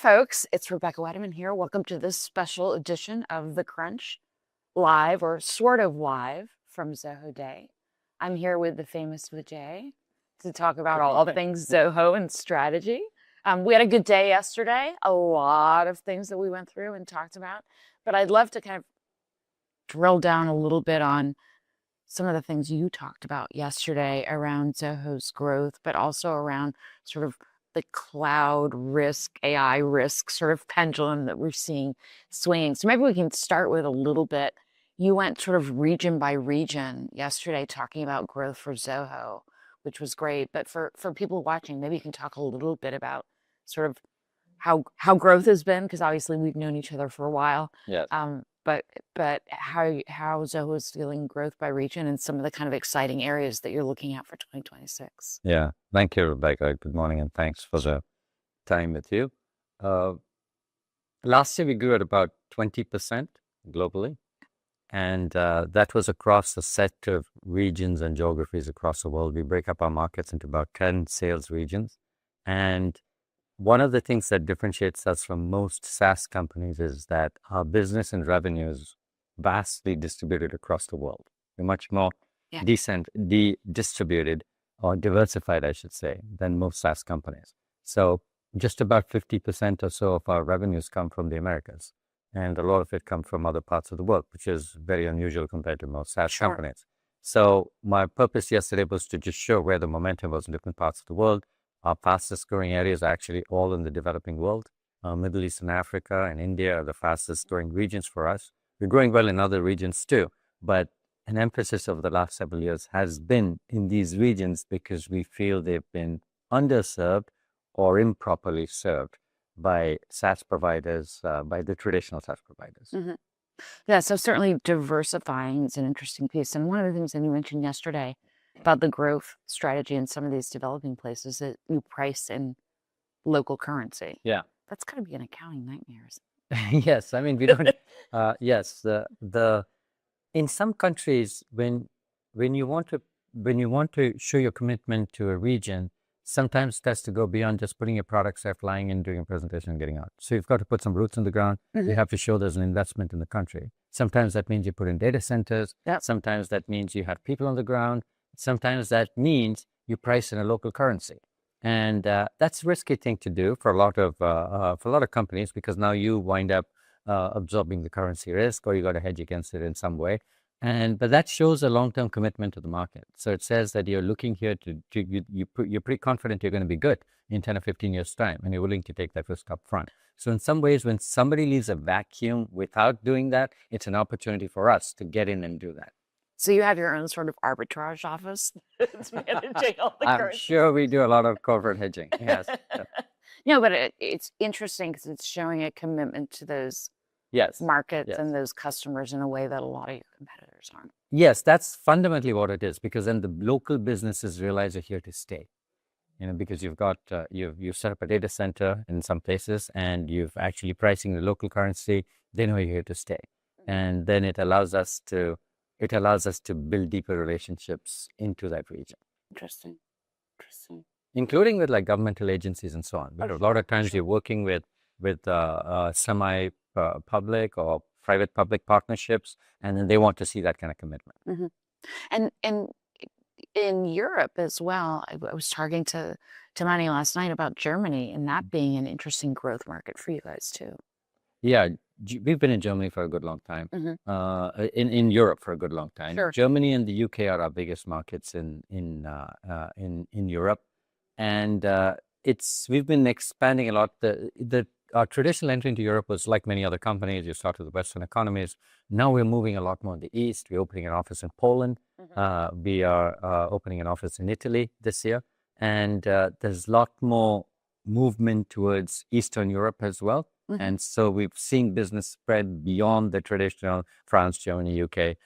folks, it's Rebecca Wettemann here. Welcome to this special edition of The Crunch, live or sort of live from Zoho Day. I'm here with the famous Vijay to talk about all things Zoho and strategy. We had a good day yesterday, a lot of things that we went through and talked about, but I'd love to kind of drill down a little bit on some of the things you talked about yesterday around Zoho's growth, but also around sort of the cloud risk, AI risk sort of pendulum that we're seeing swinging. So maybe we can start with a little bit. You went sort of region by region yesterday talking about growth for Zoho, which was great. But for people watching, maybe you can talk a little bit about sort of how growth has been, because obviously we've known each other for a while. Yes. But how Zoho is feeling growth by region and some of the kind of exciting areas that you're looking at for 2026. Yeah. Thank you, Rebecca. Good morning, and thanks for the time with you. Last year, we grew at about 20% globally, and that was across a set of regions and geographies across the world. We break up our markets into about 10 sales regions, and one of the things that differentiates us from most SaaS companies is that our business and revenue is vastly distributed across the world. We're much more distributed or diversified, I should say, than most SaaS companies. So just about 50% or so of our revenues come from the Americas, and a lot of it comes from other parts of the world, which is very unusual compared to most SaaS companies. So my purpose yesterday was to just show where the momentum was in different parts of the world. Our fastest growing areas are actually all in the developing world. Middle East and Africa and India are the fastest growing regions for us. We're growing well in other regions too, but an emphasis over the last several years has been in these regions because we feel they've been underserved or improperly served by SaaS providers, by the traditional SaaS providers. Mm-hmm. Yeah, so certainly diversifying is an interesting piece. And one of the things that you mentioned yesterday about the growth strategy in some of these developing places that you price in local currency. Yeah. That's going to be an accounting nightmare. Yes, I mean, we don't, yes, in some countries, when you want to show your commitment to a region, sometimes it has to go beyond just putting your products there, flying in, doing a presentation and getting out. So you've got to put some roots in the ground. You have to show there's an investment in the country. Sometimes that means you put in data centers. Yep. Sometimes that means you have people on the ground. Sometimes that means you price in a local currency. And that's a risky thing to do for a lot of companies, because now you wind up absorbing the currency risk, or you got to hedge against it in some way. But that shows a long-term commitment to the market. So it says that you're looking here you're pretty confident you're going to be good in 10 or 15 years' time, and you're willing to take that risk up front. So in some ways, when somebody leaves a vacuum without doing that, it's an opportunity for us to get in and do that. So you have your own sort of arbitrage office that's managing all the I'm currencies. sure we do a lot of corporate hedging. Yes. No, but it's interesting because it's showing a commitment to those markets and those customers in a way that a lot of your competitors aren't. Yes, that's fundamentally what it is, because then the local businesses realize you're here to stay. Because you've got you've set up a data center in some places, and you've actually pricing the local currency. They know you're here to stay, and then it allows us to build deeper relationships into that region. Interesting. Including with like governmental agencies and so on. But a lot of times you're working with semi-public or private-public partnerships, and then they want to see that kind of commitment. Mm-hmm. And in Europe as well, I was talking to Manny last night about Germany and that being an interesting growth market for you guys too. Yeah, we've been in Germany for a good long time. In Europe for a good long time. Sure. Germany and the UK are our biggest markets in Europe, and we've been expanding a lot. Our traditional entry into Europe was like many other companies. You start with the Western economies. Now we're moving a lot more in the East. We're opening an office in Poland. We are opening an office in Italy this year, and there's a lot more movement towards Eastern Europe as well. And so we've seen business spread beyond the traditional France, Germany, UK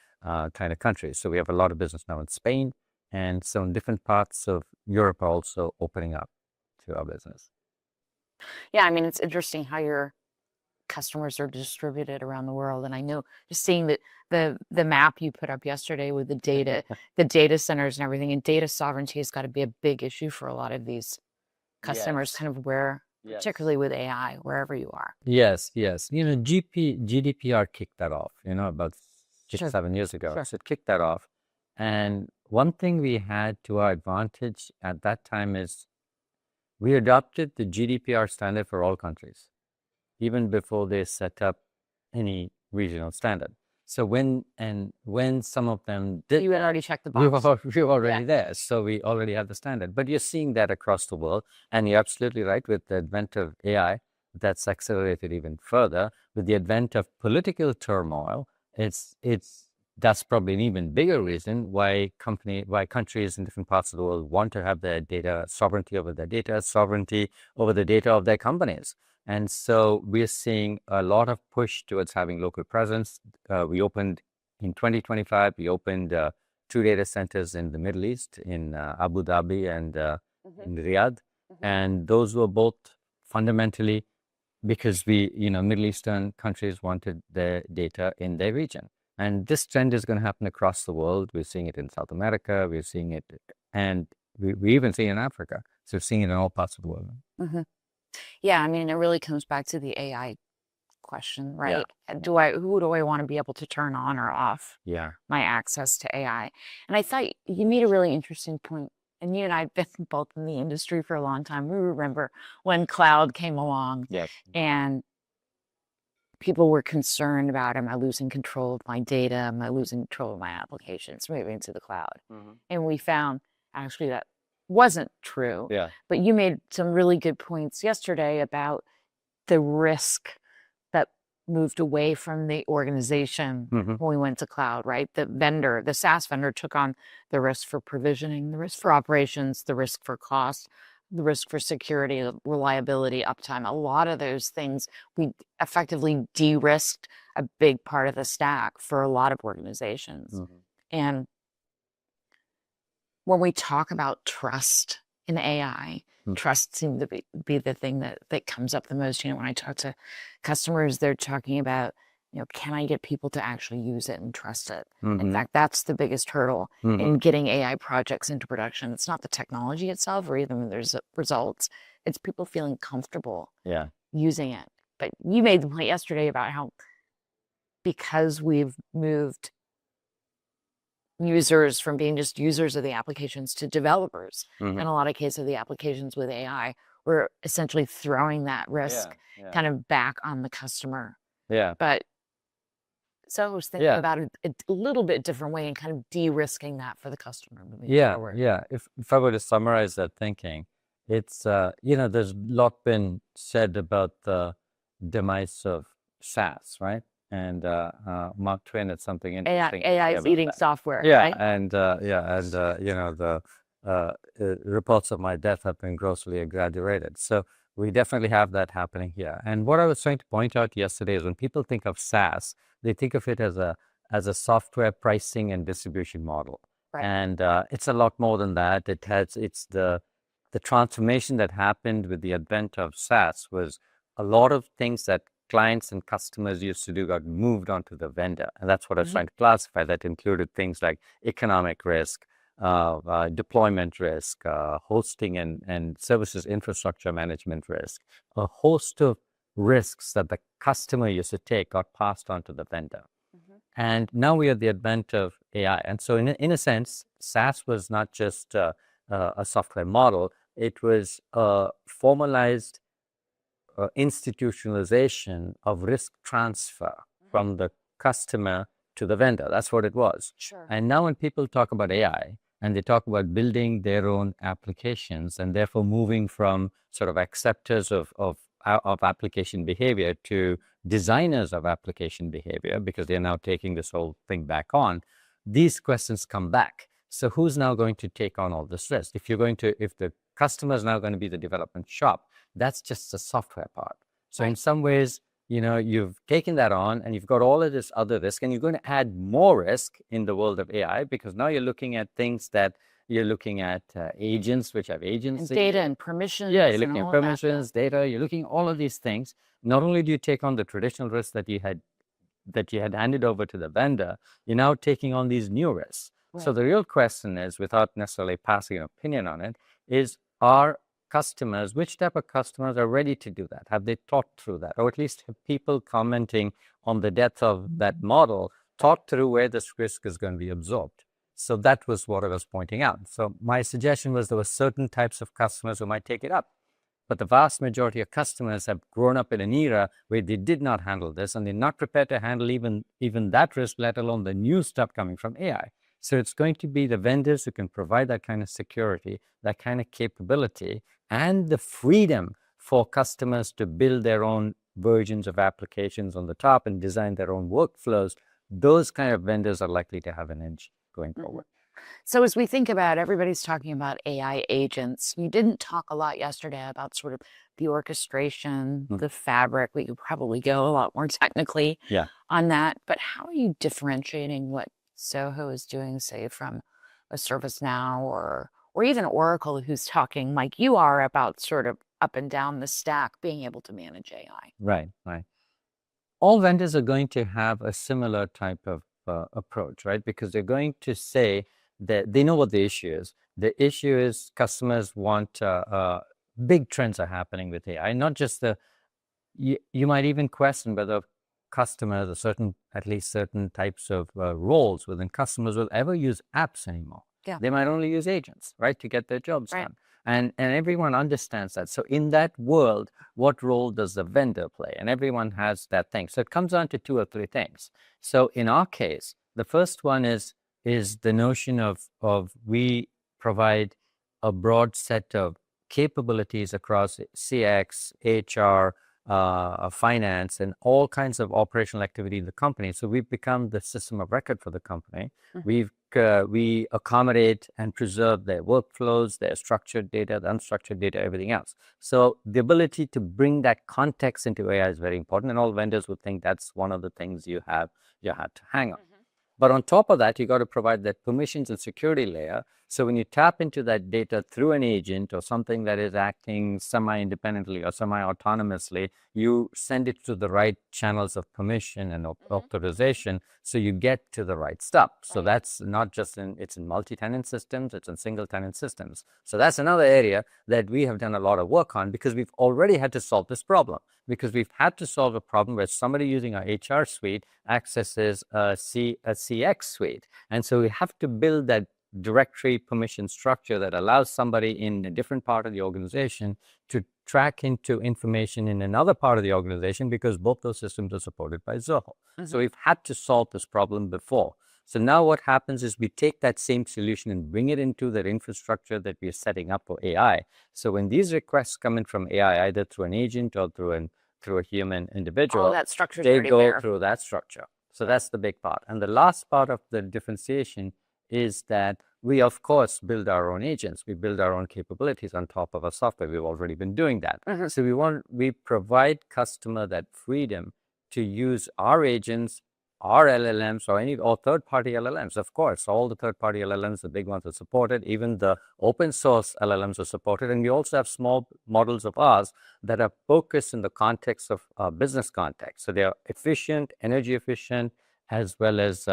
kind of countries. So we have a lot of business now in Spain, and so in different parts of Europe are also opening up to our business. Yeah, I mean, it's interesting how your customers are distributed around the world. And I know just seeing that the map you put up yesterday with the data centers and everything, and data sovereignty has got to be a big issue for a lot of these customers, kind of where particularly with AI, wherever you are. Yes. GDPR kicked that off, about Sure. 7 years ago. Sure. So it kicked that off. And one thing we had to our advantage at that time is we adopted the GDPR standard for all countries, even before they set up any regional standard. So when some of them did, You had already checked the we box. were already there. So we already had the standard. But you're seeing that across the world. And you're absolutely right, with the advent of AI, that's accelerated even further. With the advent of political turmoil, that's probably an even bigger reason why countries in different parts of the world want to have their data, sovereignty over their data, sovereignty over the data of their companies. And so we're seeing a lot of push towards having local presence. We opened in 2025, we opened 2 data centers in the Middle East, in Abu Dhabi and in Riyadh. And those were both fundamentally because Middle Eastern countries wanted their data in their region. And this trend is going to happen across the world. We're seeing it in South America. We're seeing it, and we even see it in Africa. So we're seeing it in all parts of the world. Yeah, I mean, it really comes back to the AI question, right? Who do I want to be able to turn on or off my access to AI? And I thought you made a really interesting point. And you and I have been both in the industry for a long time. We remember when cloud came along, and people were concerned about, am I losing control of my data? Am I losing control of my applications moving to the cloud? And we found actually that wasn't true. But you made some really good points yesterday about the risk that moved away from the organization when we went to cloud, right? The SaaS vendor took on the risk for provisioning, the risk for operations, the risk for cost, the risk for security, reliability, uptime. A lot of those things, we effectively de-risked a big part of the stack for a lot of organizations. And when we talk about trust in AI, trust seems to be the thing that comes up the most. When I talk to customers, they're talking about, can I get people to actually use it and trust it? In fact, that's the biggest hurdle in getting AI projects into production. It's not the technology itself or even when there's results. It's people feeling comfortable using it. But you made the point yesterday about how because we've moved users from being just users of the applications to developers, in a lot of cases of the applications with AI, we're essentially throwing that risk kind of back on the customer. But so I was thinking about it a little bit different way and kind of de-risking that for the customer moving forward. If I were to summarize that thinking, it's, there's a lot been said about the demise of SaaS, right? And Mark Twain had something interesting. AI is eating that. Software, right? And the reports of my death have been grossly exaggerated. So we definitely have that happening here. And what I was trying to point out yesterday is when people think of SaaS, they think of it as a software pricing and distribution model. And it's a lot more than that. It's the transformation that happened with the advent of SaaS was a lot of things that clients and customers used to do got moved onto the vendor. And that's what I was trying to classify. That included things like economic risk, deployment risk, hosting and services infrastructure management risk. A host of risks that the customer used to take got passed on to the vendor. And now we are at the advent of AI. And so in a sense, SaaS was not just a software model. It was a formalized institutionalization of risk transfer from the customer to the vendor. That's what it was. And now when people talk about AI and they talk about building their own applications and therefore moving from sort of acceptors of application behavior to designers of application behavior, because they're now taking this whole thing back on, these questions come back. So who's now going to take on all this risk? If the customer is now going to be the development shop, that's just the software part. So in some ways, you've taken that on and you've got all of this other risk, and you're going to add more risk in the world of AI, because now you're looking at things that you're looking at agents, which have agency. And data and permissions. Yeah, you're looking at permissions, data, you're looking at all of these things. Not only do you take on the traditional risks that you had handed over to the vendor, you're now taking on these new risks. So the real question is, without necessarily passing an opinion on it, is are customers, which type of customers are ready to do that? Have they thought through that? Or at least have people commenting on the depth of that model thought through where this risk is going to be absorbed? So that was what I was pointing out. So my suggestion was there were certain types of customers who might take it up. But the vast majority of customers have grown up in an era where they did not handle this, and they're not prepared to handle even that risk, let alone the new stuff coming from AI. So it's going to be the vendors who can provide that kind of security, that kind of capability, and the freedom for customers to build their own versions of applications on the top and design their own workflows. Those kind of vendors are likely to have an edge going forward. So as we think about, everybody's talking about AI agents. We didn't talk a lot yesterday about sort of the orchestration, the fabric. We could probably go a lot more technically on that. But how are you differentiating what Zoho is doing, say, from a ServiceNow or even Oracle, who's talking like you are about sort of up and down the stack, being able to manage AI? Right. All vendors are going to have a similar type of approach, right? Because they're going to say that they know what the issue is. The issue is customers want big trends are happening with AI, not just you might even question whether customers or at least certain types of roles within customers will ever use apps anymore. Yeah. They might only use agents, right, to get their jobs done. And everyone understands that. So in that world, what role does the vendor play? And everyone has that thing. So it comes down to 2 or 3 things. So in our case, the first one is the notion of we provide a broad set of capabilities across CX, HR, finance, and all kinds of operational activity in the company. So we've become the system of record for the company. We accommodate and preserve their workflows, their structured data, the unstructured data, everything else. So the ability to bring that context into AI is very important, and all vendors would think that's one of the things you had to hang on. But on top of that, you got to provide that permissions and security layer. So when you tap into that data through an agent or something that is acting semi-independently or semi-autonomously, you send it to the right channels of permission and authorization, so you get to the right stuff. So that's not just it's in multi-tenant systems, it's in single-tenant systems. So that's another area that we have done a lot of work on, because we've already had to solve this problem. Because we've had to solve a problem where somebody using our HR suite accesses a CX suite. And so we have to build that directory permission structure that allows somebody in a different part of the organization to track into information in another part of the organization, because both those systems are supported by Zoho. So we've had to solve this problem before. So now what happens is we take that same solution and bring it into that infrastructure that we are setting up for AI. So when these requests come in from AI, either through an agent or through a human individual, that structure they go through that structure. So that's the big part. And the last part of the differentiation is that we, of course, build our own agents. We build our own capabilities on top of our software. We've already been doing that. So we provide customer that freedom to use our agents, our LLMs, or third-party LLMs. Of course, all the third-party LLMs, the big ones, are supported. Even the open source LLMs are supported. And we also have small models of ours that are focused in the context of business context. So they are efficient, energy efficient, as well as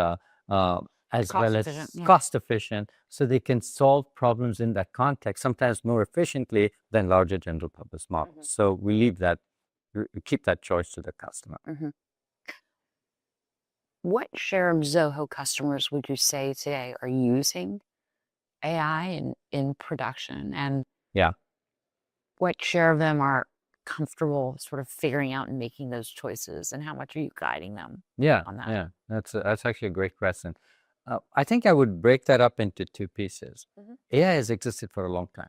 cost efficient, so they can solve problems in that context, sometimes more efficiently than larger general purpose models. So we keep that choice to the customer. What share of Zoho customers would you say today are using AI in production? And what share of them are comfortable sort of figuring out and making those choices? And how much are you guiding them on that? That's actually a great question. I think I would break that up into 2 pieces. AI has existed for a long time.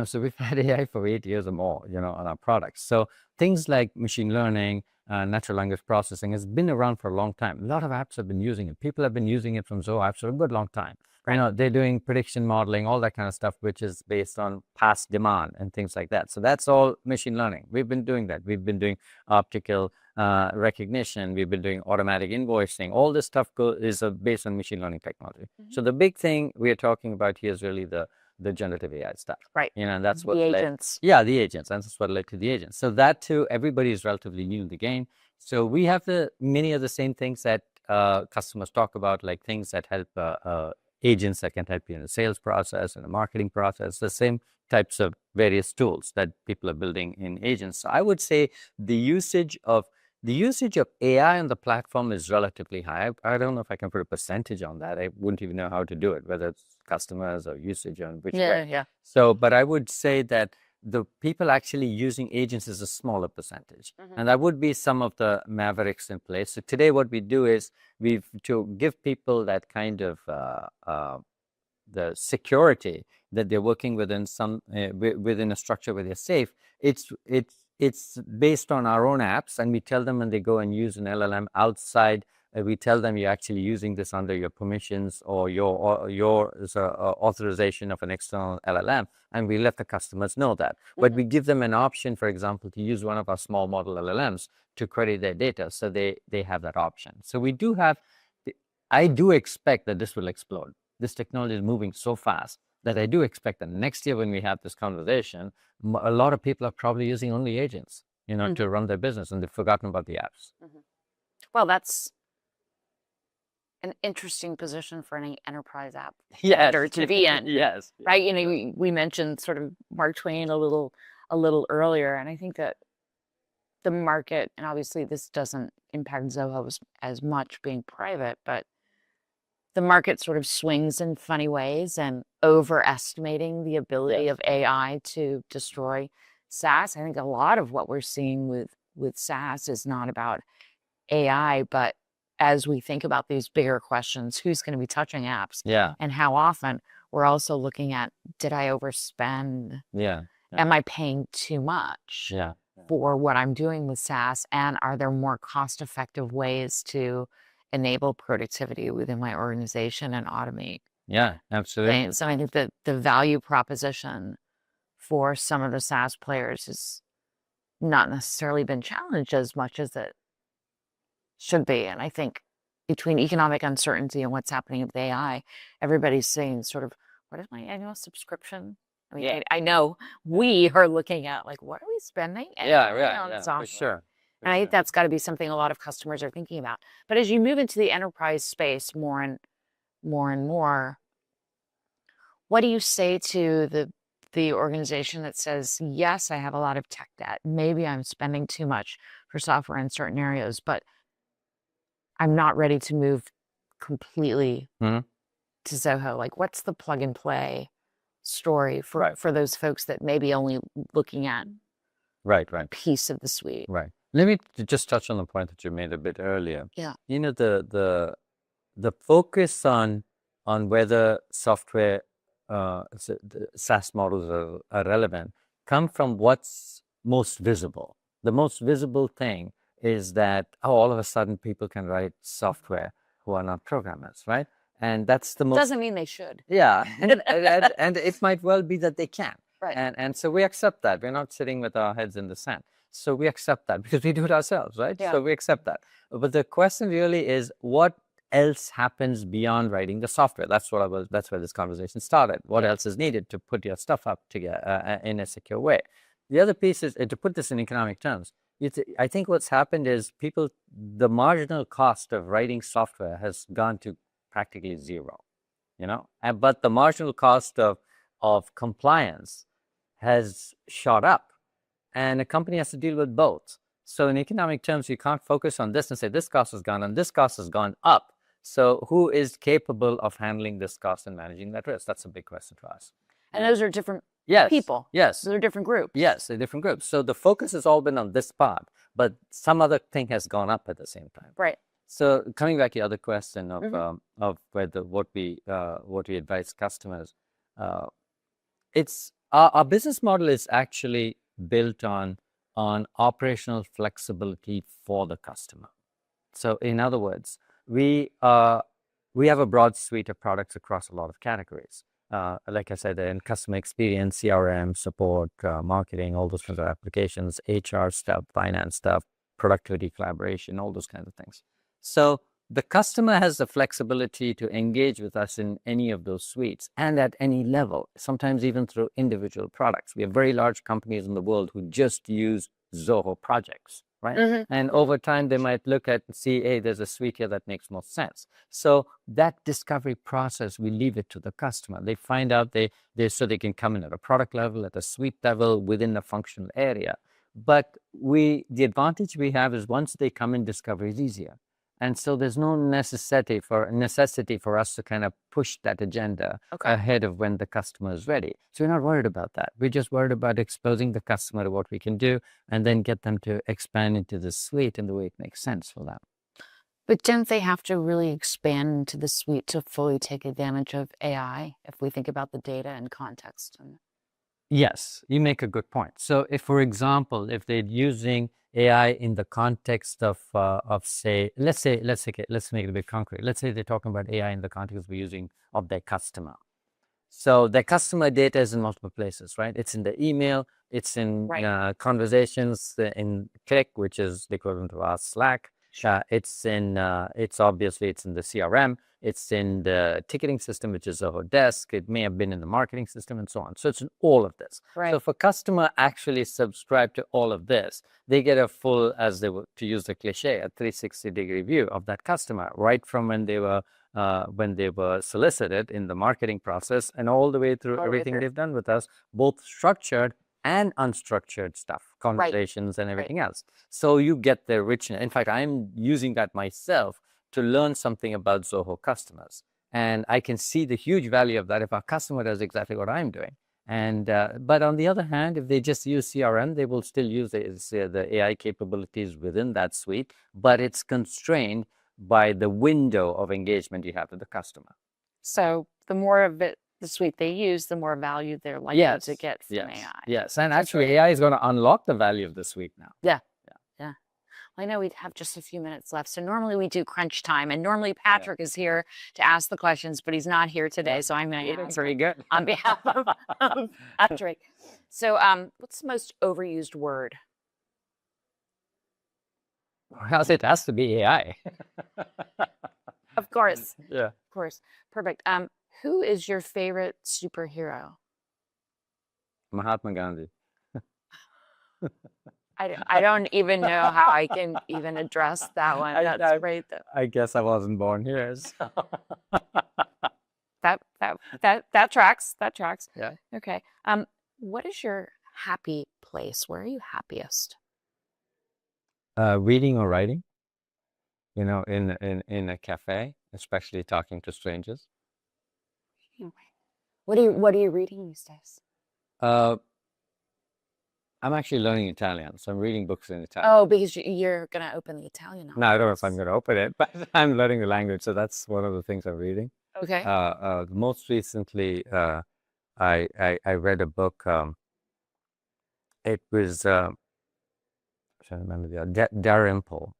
So we've had AI for 8 years or more, on our products. So things like machine learning, natural language processing has been around for a long time. A lot of apps have been using it. People have been using it from Zoho apps for a good long time. They're doing prediction modeling, all that kind of stuff, which is based on past demand and things like that. So that's all machine learning. We've been doing that. We've been doing optical recognition. We've been doing automatic invoicing. All this stuff is based on machine learning technology. So the big thing we are talking about here is really the generative AI stuff. And that's what the agents. The agents. And that's what led to the agents. So that too, everybody is relatively new in the game. So we have many of the same things that customers talk about, like things that help agents that can help you in the sales process and the marketing process, the same types of various tools that people are building in agents. So I would say the usage of AI on the platform is relatively high. I don't know if I can put a percentage on that. I wouldn't even know how to do it, whether it's customers or usage on which way. Yeah. So, but I would say that the people actually using agents is a smaller percentage. And that would be some of the mavericks in place. So today what we do is to give people that kind of the security that they're working within within a structure where they're safe. It's based on our own apps, and we tell them when they go and use an LLM outside, we tell them you're actually using this under your permissions or your authorization of an external LLM, and we let the customers know that. But we give them an option, for example, to use one of our small model LLMs to query their data, so they have that option. So we do have. I do expect that this will explode. This technology is moving so fast that I do expect that next year when we have this conversation, a lot of people are probably using only agents, to run their business, and they've forgotten about the apps. Well, that's an interesting position for any enterprise app Yes. to be in. Yes. Right? We mentioned sort of Mark Twain a little earlier, and I think that the market, and obviously this doesn't impact Zoho as much being private, but the market sort of swings in funny ways, and overestimating the ability of AI to destroy SaaS. I think a lot of what we're seeing with SaaS is not about AI, but as we think about these bigger questions, who's going to be touching apps? Yeah. And how often? We're also looking at, did I overspend? Yeah. Am I paying too much for what I'm doing with SaaS? And are there more cost-effective ways to enable productivity within my organization and automate? Yeah, absolutely. So I think that the value proposition for some of the SaaS players has not necessarily been challenged as much as it should be. And I think between economic uncertainty and what's happening with AI, everybody's saying sort of, what is my annual subscription? I mean, I know we are looking at like, what are we spending on software? For sure. And I think that's got to be something a lot of customers are thinking about. But as you move into the enterprise space more and more, what do you say to the organization that says, yes, I have a lot of tech debt. Maybe I'm spending too much for software in certain areas, but I'm not ready to move completely to Zoho. Like, what's the plug and play story for those folks that may be only looking at a piece of the suite? Right. Let me just touch on the point that you made a bit earlier. Yeah. The focus on whether software SaaS models are relevant come from what's most visible. The most visible thing is that all of a sudden people can write software who are not programmers, right? And that's the most. Doesn't mean they should. Yeah, and it might well be that they can. Right. And so we accept that. We're not sitting with our heads in the sand. So we accept that because we do it ourselves, right? Yeah. So we accept that. But the question really is, what else happens beyond writing the software? That's where this conversation started. What else is needed to put your stuff up together in a secure way? The other piece is, to put this in economic terms, I think what's happened is the marginal cost of writing software has gone to practically zero, but the marginal cost of compliance has shot up, and a company has to deal with both. So in economic terms, you can't focus on this and say this cost has gone and this cost has gone up. So who is capable of handling this cost and managing that risk? That's a big question for us. And those are different people. Yes. Those are different groups. Yes, they're different groups. So the focus has all been on this part, but some other thing has gone up at the same time. Right. So coming back to the other question of whether what we advise customers, it's our business model is actually built on operational flexibility for the customer. So in other words, we have a broad suite of products across a lot of categories. Like I said, in customer experience, CRM, support, marketing, all those kinds of applications, HR stuff, finance stuff, productivity, collaboration, all those kinds of things. So the customer has the flexibility to engage with us in any of those suites and at any level, sometimes even through individual products. We have very large companies in the world who just use Zoho projects, right? Mhm. And over time, they might look at and see, hey, there's a suite here that makes more sense. So that discovery process, we leave it to the customer. They find out so they can come in at a product level, at a suite level, within a functional area. But the advantage we have is once they come in, discovery is easier. And so there's no necessity for us to kind of push that agenda Okay. ahead of when the customer is ready. So we're not worried about that. We're just worried about exposing the customer to what we can do and then get them to expand into the suite in the way it makes sense for them. But don't they have to really expand into the suite to fully take advantage of AI if we think about the data and context? Yes, you make a good point. So if, for example, if they're using AI in the context of say, let's make it a bit concrete. Let's say they're talking about AI in the context of their customer. So their customer data is in multiple places, right? It's in the email, it's in Right. conversations, in Click, which is the equivalent of our Slack. It's in the CRM. It's in the ticketing system, which is Zoho Desk. It may have been in the marketing system and so on. So it's in all of this. Right. So if a customer actually subscribe to all of this, they get a full, to use the cliche, a 360-degree view of that customer, right from when they were solicited in the marketing process and all the way through everything they've done with us, both structured and unstructured stuff, conversations and everything else. So you get the richness. In fact, I'm using that myself to learn something about Zoho customers. And I can see the huge value of that if our customer does exactly what I'm doing. And but on the other hand, if they just use CRM, they will still use the AI capabilities within that suite, but it's constrained by the window of engagement you have with the customer. So the more of the suite they use, the more value they're likely to get from AI. Yes, and actually AI is going to unlock the value of the suite now. Yeah. Well, I know we have just a few minutes left. So normally we do crunch time, and normally Patrick is here to ask the questions, but he's not here today. So I'm going to answer very good on behalf of Patrick. So what's the most overused word? Well, it has to be AI. Of course. Yeah. Of course. Perfect. Who is your favorite superhero? Mahatma Gandhi. I don't even know how I can even address that one. That's great, though. I guess I wasn't born here. So. That tracks. That tracks. Yeah. Okay. What is your happy place? Where are you happiest? Reading or writing. In a cafe, especially talking to strangers. What are you reading these days? I'm actually learning Italian, so I'm reading books in Italian. Oh, because you're going to open the Italian office. No, I don't know if I'm going to open it, but I'm learning the language, so that's one of the things I'm reading. Okay. Most recently, I read a book. It was I'm trying to remember Dalrymple.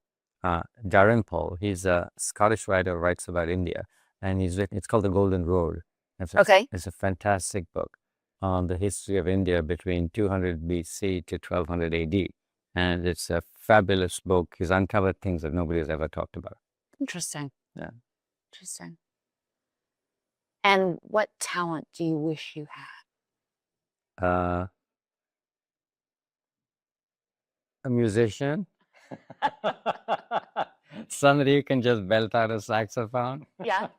Dalrymple. He's a Scottish writer who writes about India, and it's called The Golden Road. It's a fantastic book on the history of India between 200 BC to 1200 AD. And it's a fabulous book. He's uncovered things that nobody has ever talked about. Interesting. Yeah. Interesting. And what talent do you wish you had? A musician. Somebody who can just belt out a saxophone. Yeah.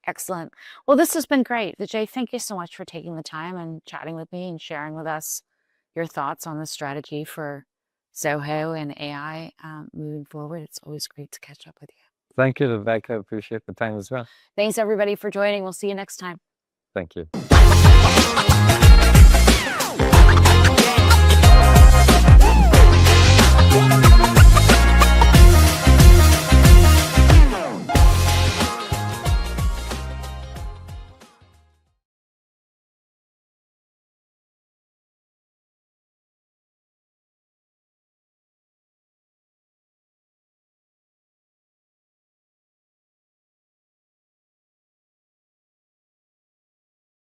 Excellent. Well, this has been great. Vijay, thank you so much for taking the time and chatting with me and sharing with us your thoughts on the strategy for Zoho and AI moving forward. It's always great to catch up with you. Thank you, Rebecca. I appreciate the time as well. Thanks, everybody, for joining. We'll see you next time. Thank you.